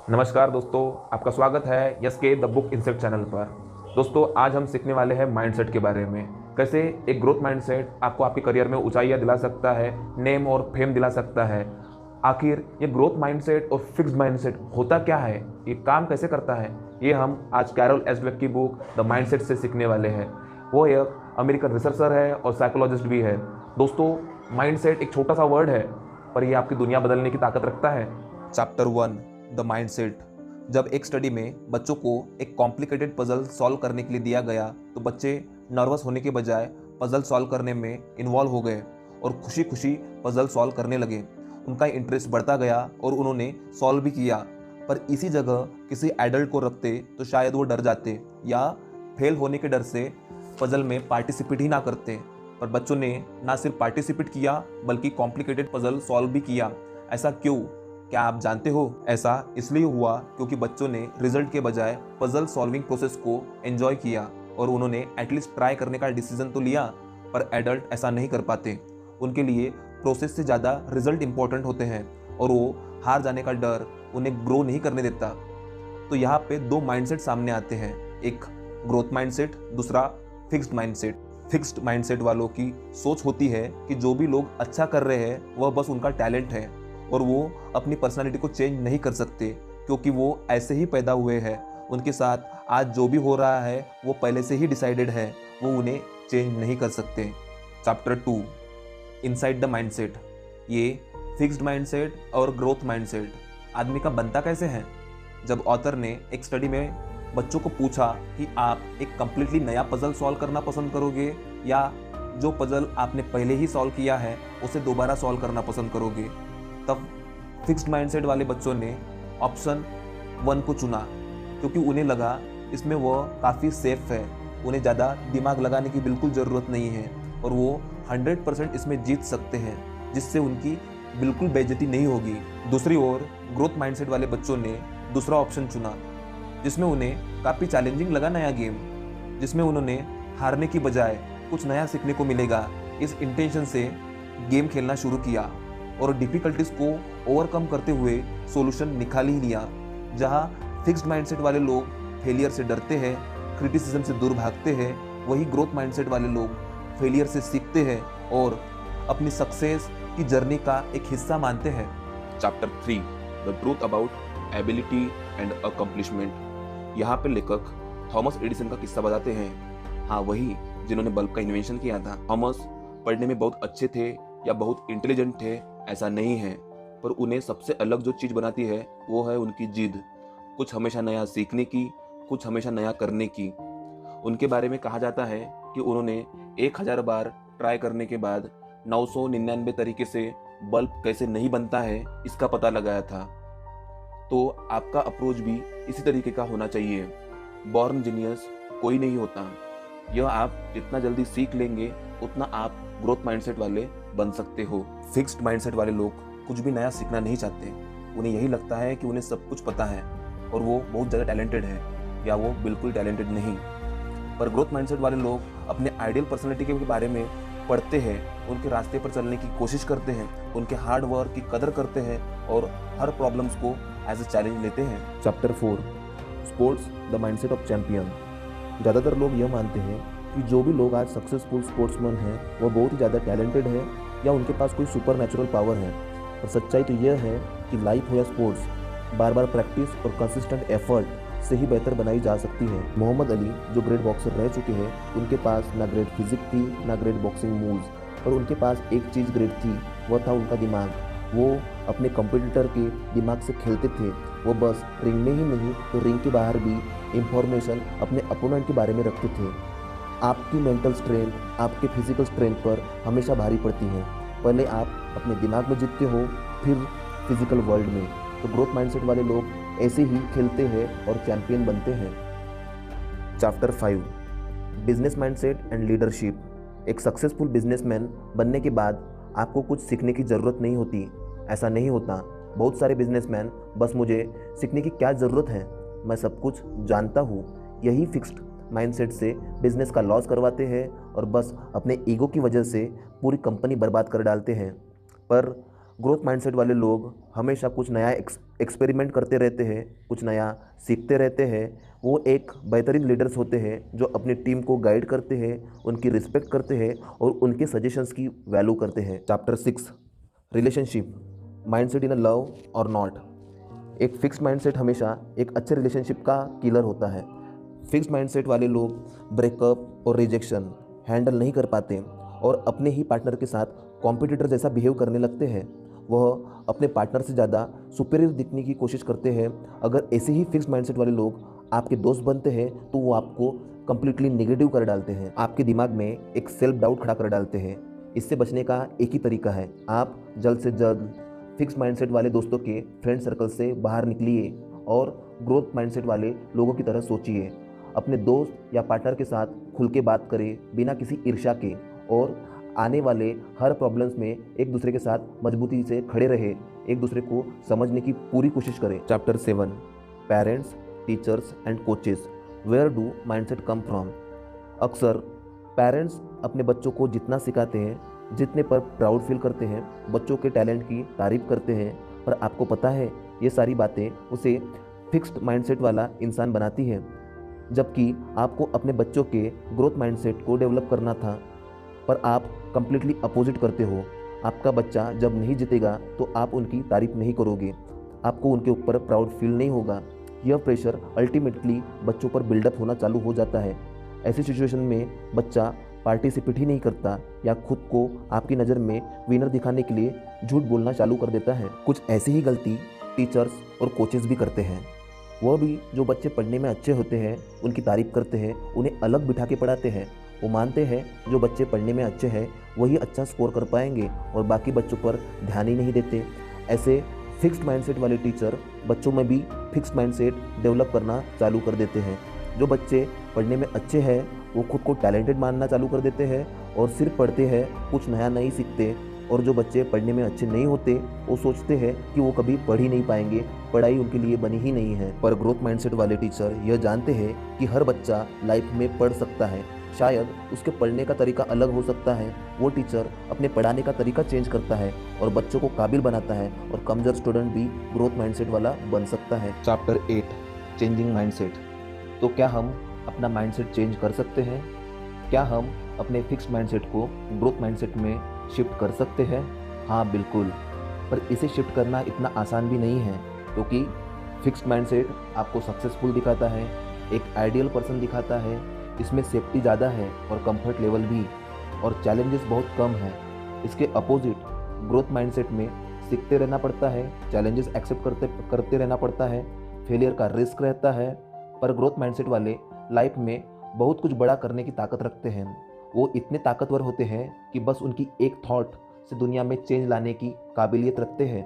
नमस्कार दोस्तों, आपका स्वागत है यस के द बुक इंसेट चैनल पर। दोस्तों, आज हम सीखने वाले हैं माइंडसेट के बारे में। कैसे एक ग्रोथ माइंडसेट आपको आपके करियर में ऊंचाइयां दिला सकता है, नेम और फेम दिला सकता है। आखिर ये ग्रोथ माइंडसेट और फिक्स्ड माइंडसेट होता क्या है, ये काम कैसे करता है, ये हम आज कैरोल एस ड्वेक की बुक द माइंडसेट से सीखने वाले हैं। वो एक अमेरिकन रिसर्चर है और साइकोलॉजिस्ट भी है। दोस्तों, माइंडसेट एक छोटा सा वर्ड है, पर ये आपकी दुनिया बदलने की ताकत रखता है। Chapter 1 the mindset. जब एक स्टडी में बच्चों को एक कॉम्प्लिकेटेड पजल सॉल्व करने के लिए दिया गया तो बच्चे नर्वस होने के बजाय पजल सॉल्व करने में इन्वॉल्व हो गए और खुशी खुशी पजल सॉल्व करने लगे। उनका इंटरेस्ट बढ़ता गया और उन्होंने सॉल्व भी किया। पर इसी जगह किसी एडल्ट को रखते तो शायद वो डर जाते या फेल होने के डर से पजल में पार्टिसिपेट ही ना करते। पर बच्चों ने ना सिर्फ पार्टिसिपेट किया बल्कि कॉम्प्लिकेटेड पजल सॉल्व भी किया। ऐसा क्यों? क्या आप जानते हो? ऐसा इसलिए हुआ क्योंकि बच्चों ने रिजल्ट के बजाय पजल सॉल्विंग प्रोसेस को एंजॉय किया और उन्होंने एटलीस्ट ट्राई करने का डिसीजन तो लिया। पर एडल्ट ऐसा नहीं कर पाते। उनके लिए प्रोसेस से ज़्यादा रिजल्ट इंपॉर्टेंट होते हैं और वो हार जाने का डर उन्हें ग्रो नहीं करने देता। तो यहाँ पे दो माइंडसेट सामने आते हैं, एक ग्रोथ माइंडसेट, दूसरा फिक्स्ड माइंडसेट। फिक्स्ड माइंडसेट वालों की सोच होती है कि जो भी लोग अच्छा कर रहे हैं वह बस उनका टैलेंट है और वो अपनी पर्सनालिटी को चेंज नहीं कर सकते क्योंकि वो ऐसे ही पैदा हुए हैं। उनके साथ आज जो भी हो रहा है वो पहले से ही डिसाइडेड है, वो उन्हें चेंज नहीं कर सकते। Chapter 2 inside the mindset. ये फिक्स्ड माइंडसेट और ग्रोथ माइंडसेट आदमी का बनता कैसे है। जब ऑथर ने एक स्टडी में बच्चों को पूछा कि आप एक कंप्लीटली नया पजल सॉल्व करना पसंद करोगे या जो पजल आपने पहले ही सॉल्व किया है उसे दोबारा सॉल्व करना पसंद करोगे, तब फिक्स्ड माइंडसेट वाले बच्चों ने ऑप्शन 1 को चुना क्योंकि उन्हें लगा इसमें वह काफ़ी सेफ है, उन्हें ज़्यादा दिमाग लगाने की बिल्कुल ज़रूरत नहीं है और वो 100% इसमें जीत सकते हैं जिससे उनकी बिल्कुल बेइज्जती नहीं होगी। दूसरी ओर ग्रोथ माइंडसेट वाले बच्चों ने दूसरा ऑप्शन चुना जिसमें उन्हें काफ़ी चैलेंजिंग लगा नया गेम, जिसमें उन्होंने हारने की बजाय कुछ नया सीखने को मिलेगा, इस इंटेंशन से गेम खेलना शुरू किया और डिफ़िकल्टीज को ओवरकम करते हुए सॉल्यूशन निकाल ही लिया। जहाँ फिक्स्ड माइंडसेट वाले लोग फेलियर से डरते हैं, क्रिटिसिज्म से दूर भागते हैं, वही ग्रोथ माइंडसेट वाले लोग फेलियर से सीखते हैं और अपनी सक्सेस की जर्नी का एक हिस्सा मानते हैं। Chapter 3 the truth about ability and accomplishment. यहाँ पे लेखक थॉमस एडिसन का किस्सा बताते हैं। हाँ, वही जिन्होंने बल्ब का इन्वेंशन किया था। थॉमस पढ़ने में बहुत अच्छे थे या बहुत इंटेलिजेंट थे ऐसा नहीं है, पर उन्हें सबसे अलग जो चीज़ बनाती है वो है उनकी जिद, कुछ हमेशा नया सीखने की, कुछ हमेशा नया करने की। उनके बारे में कहा जाता है कि उन्होंने 1000 बार ट्राई करने के बाद 999 तरीके से बल्ब कैसे नहीं बनता है इसका पता लगाया था। तो आपका अप्रोच भी इसी तरीके का होना चाहिए। बॉर्न जीनियस कोई नहीं होता। यह आप जितना जल्दी सीख लेंगे उतना आप ग्रोथ माइंडसेट वाले बन सकते हो। फिक्स्ड माइंडसेट वाले लोग कुछ भी नया सीखना नहीं चाहते। उन्हें यही लगता है कि उन्हें सब कुछ पता है और वो बहुत ज़्यादा टैलेंटेड है या वो बिल्कुल टैलेंटेड नहीं। पर ग्रोथ माइंडसेट वाले लोग अपने आइडियल पर्सनैलिटी के बारे में पढ़ते हैं, उनके रास्ते पर चलने की कोशिश करते हैं, उनके हार्ड वर्क की कदर करते हैं और हर प्रॉब्लम्स को एज ए चैलेंज लेते हैं। Chapter 4 sports the mindset of champion. ज़्यादातर लोग यह मानते हैं कि जो भी लोग आज सक्सेसफुल स्पोर्ट्समैन हैं वो बहुत ही ज़्यादा टैलेंटेड है या उनके पास कोई सुपर नेचुरल पावर है। और सच्चाई तो यह है कि लाइफ हो या स्पोर्ट्स, बार बार प्रैक्टिस और कंसिस्टेंट एफर्ट से ही बेहतर बनाई जा सकती है। मोहम्मद अली जो ग्रेट बॉक्सर रह चुके हैं, उनके पास ना ग्रेट फिजिक थी ना ग्रेट बॉक्सिंग मूव्स, पर उनके पास एक चीज़ ग्रेट थी, वह था उनका दिमाग। वो अपने कंपटीटर के दिमाग से खेलते थे। वो बस रिंग में ही नहीं तो रिंग के बाहर भी इंफॉर्मेशन अपने अपोनेंट के बारे में रखते थे। आपकी मेंटल स्ट्रेंथ आपके फिजिकल स्ट्रेंथ पर हमेशा भारी पड़ती है। पहले आप अपने दिमाग में जीतते हो, फिर फिजिकल वर्ल्ड में। तो ग्रोथ माइंडसेट वाले लोग ऐसे ही खेलते हैं और चैंपियन बनते हैं। Chapter 5 business mindset and leadership. एक सक्सेसफुल बिजनेसमैन बनने के बाद आपको कुछ सीखने की ज़रूरत नहीं होती, ऐसा नहीं होता। बहुत सारे बिजनेसमैन बस मुझे सीखने की क्या ज़रूरत है, मैं सब कुछ जानता हूँ, यही फिक्स्ड माइंडसेट से बिजनेस का लॉस करवाते हैं और बस अपने ईगो की वजह से पूरी कंपनी बर्बाद कर डालते हैं। पर ग्रोथ माइंडसेट वाले लोग हमेशा कुछ नया एक्सपेरिमेंट करते रहते हैं, कुछ नया सीखते रहते हैं। वो एक बेहतरीन लीडर्स होते हैं जो अपनी टीम को गाइड करते हैं, उनकी रिस्पेक्ट करते हैं और उनके सजेशंस की वैल्यू करते हैं। Chapter 6, relationship, mindset in a love और नॉट। एक फिक्स्ड माइंडसेट हमेशा एक अच्छे रिलेशनशिप का किलर होता है। फिक्स्ड माइंडसेट वाले लोग ब्रेकअप और रिजेक्शन हैंडल नहीं कर पाते और अपने ही पार्टनर के साथ कॉम्पिटिटर जैसा बिहेव करने लगते हैं। वह अपने पार्टनर से ज़्यादा सुपीरियर दिखने की कोशिश करते हैं। अगर ऐसे ही फिक्स्ड माइंडसेट वाले लोग आपके दोस्त बनते हैं तो वो आपको कंप्लीटली नेगेटिव कर डालते हैं, आपके दिमाग में एक सेल्फ डाउट खड़ा कर डालते हैं। इससे बचने का एक ही तरीका है, आप जल्द से जल्द फिक्स्ड माइंडसेट वाले दोस्तों के फ्रेंड सर्कल से बाहर निकलिए और ग्रोथ माइंडसेट वाले लोगों की तरह सोचिए। अपने दोस्त या पार्टनर के साथ खुल के बात करें बिना किसी ईर्ष्या के और आने वाले हर प्रॉब्लम्स में एक दूसरे के साथ मजबूती से खड़े रहे, एक दूसरे को समझने की पूरी कोशिश करें। Chapter 7, parents, teachers and coaches, where do mindset come from. अक्सर पेरेंट्स अपने बच्चों को जितना सिखाते हैं, जितने पर प्राउड फील करते हैं, बच्चों के टैलेंट की तारीफ करते हैं, पर आपको पता है ये सारी बातें उसे फिक्स्ड माइंडसेट वाला इंसान बनाती है। जबकि आपको अपने बच्चों के ग्रोथ माइंडसेट को डेवलप करना था, पर आप कंप्लीटली अपोजिट करते हो। आपका बच्चा जब नहीं जीतेगा तो आप उनकी तारीफ नहीं करोगे, आपको उनके ऊपर प्राउड फील नहीं होगा। यह प्रेशर अल्टीमेटली बच्चों पर बिल्डअप होना चालू हो जाता है। ऐसी सिचुएशन में बच्चा पार्टिसिपेट ही नहीं करता या खुद को आपकी नज़र में विनर दिखाने के लिए झूठ बोलना चालू कर देता है। कुछ ऐसी ही गलती टीचर्स और कोचेस भी करते हैं। वह भी जो बच्चे पढ़ने में अच्छे होते हैं उनकी तारीफ करते हैं, उन्हें अलग बिठा के पढ़ाते हैं। वो मानते हैं जो बच्चे पढ़ने में अच्छे हैं वही अच्छा स्कोर कर पाएंगे और बाकी बच्चों पर ध्यान ही नहीं देते। ऐसे फिक्स्ड माइंडसेट वाले टीचर बच्चों में भी फिक्स्ड माइंडसेट डेवलप करना चालू कर देते हैं। जो बच्चे पढ़ने में अच्छे हैं वो खुद को टैलेंटेड मानना चालू कर देते हैं और सिर्फ पढ़ते हैं, कुछ नया नहीं सीखते। और जो बच्चे पढ़ने में अच्छे नहीं होते वो सोचते हैं कि वो कभी पढ़ ही नहीं पाएंगे, पढ़ाई उनके लिए बनी ही नहीं है। पर ग्रोथ माइंडसेट वाले टीचर यह जानते हैं कि हर बच्चा लाइफ में पढ़ सकता है, शायद उसके पढ़ने का तरीका अलग हो सकता है। वो टीचर अपने पढ़ाने का तरीका चेंज करता है और बच्चों को काबिल बनाता है और कमज़ोर स्टूडेंट भी ग्रोथ माइंडसेट वाला बन सकता है। Chapter 8, changing mindset. तो क्या हम अपना माइंडसेट चेंज कर सकते हैं? क्या हम अपने फिक्स्ड माइंडसेट को ग्रोथ माइंडसेट में शिफ्ट कर सकते हैं? हाँ बिल्कुल, पर इसे शिफ्ट करना इतना आसान भी नहीं है, क्योंकि फिक्स्ड माइंडसेट आपको सक्सेसफुल दिखाता है, एक आइडियल पर्सन दिखाता है। इसमें सेफ्टी ज़्यादा है और कंफर्ट लेवल भी, और चैलेंजेस बहुत कम हैं। इसके अपोजिट ग्रोथ माइंडसेट में सीखते रहना पड़ता है, चैलेंजेस एक्सेप्ट करते रहना पड़ता है, फेलियर का रिस्क रहता है। पर ग्रोथ माइंडसेट वाले लाइफ में बहुत कुछ बड़ा करने की ताकत रखते हैं। वो इतने ताकतवर होते हैं कि बस उनकी एक थॉट से दुनिया में चेंज लाने की काबिलियत रखते हैं।